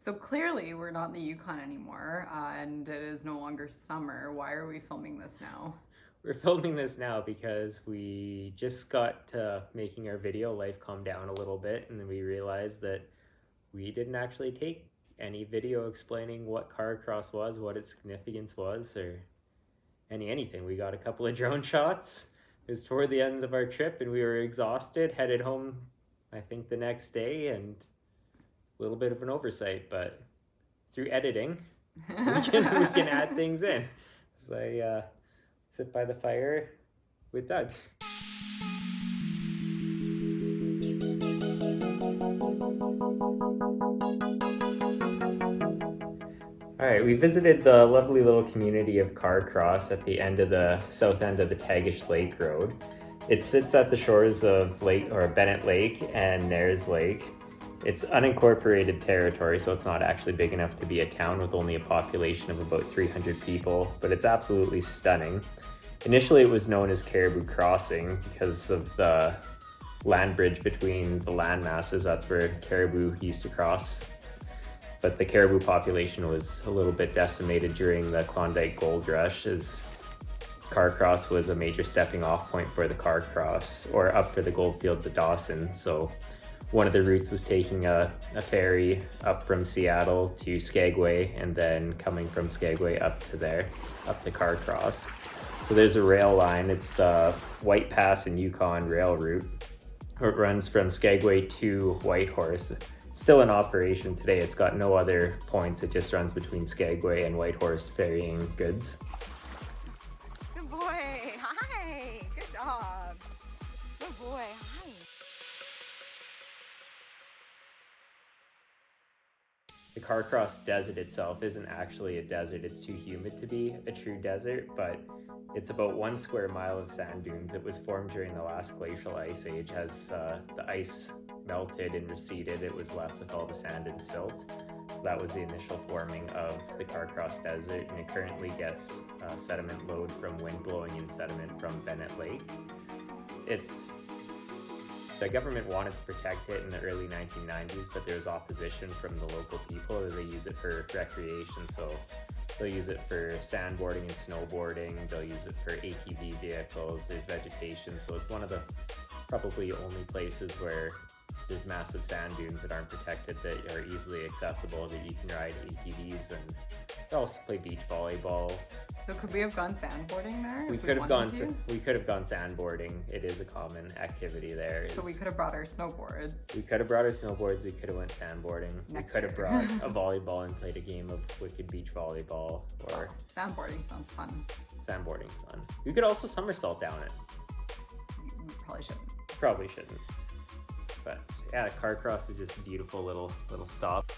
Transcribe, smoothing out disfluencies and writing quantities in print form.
So clearly we're not in the Yukon anymore, and it is no longer summer. Why are we filming this now? We're filming this now because we just got to making our video, life calmed down a little bit, and then we realized that we didn't actually take any video explaining what Carcross was, what its significance was, or anything. We got a couple of drone shots. It was toward the end of our trip and we were exhausted, headed home, I think the next day, and a little bit of an oversight, but through editing, we can add things in. So I sit by the fire with Doug. All right, we visited the lovely little community of Carcross at the end of the south end of the Tagish Lake Road. It sits at the shores of Bennet Lake and Nares Lake. It's unincorporated territory, so it's not actually big enough to be a town with only a population of about 300 people, but it's absolutely stunning. Initially, it was known as Caribou Crossing because of the land bridge between the land masses. That's where caribou used to cross. But the caribou population was a little bit decimated during the Klondike Gold Rush, as Carcross was a major stepping off point for the Carcross, or up for the gold fields at Dawson. So one of the routes was taking a ferry up from Seattle to Skagway, and then coming from Skagway up to Carcross. So there's a rail line. It's the White Pass and Yukon rail route. It runs from Skagway to Whitehorse. Still in operation today. It's got no other points. It just runs between Skagway and Whitehorse, ferrying goods. Good boy. Hi. Good job. Good boy. Hi. The Carcross Desert itself isn't actually a desert. It's too humid to be a true desert, but it's about 1 square mile of sand dunes. It was formed during the last glacial ice age. As the ice melted and receded, it was left with all the sand and silt. So that was the initial forming of the Carcross Desert, and it currently gets sediment load from wind blowing in sediment from Bennet Lake. The government wanted to protect it in the early 1990s, but there was opposition from the local people. They use it for recreation, so they'll use it for sandboarding and snowboarding. They'll use it for ATV vehicles. There's vegetation, so it's one of the probably only places where there's massive sand dunes that aren't protected, that are easily accessible, that you can ride ATVs, and also play beach volleyball. So could we have gone sandboarding there? We could have gone sandboarding. It is a common activity there. So we could have brought our snowboards. We could have brought our snowboards. We could have went sandboarding. We could have brought a volleyball and played a game of wicked beach volleyball. Or Sandboarding sounds fun. Sandboarding's fun. We could also somersault down it. We probably shouldn't. Probably shouldn't. But yeah, Carcross is just a beautiful little stop.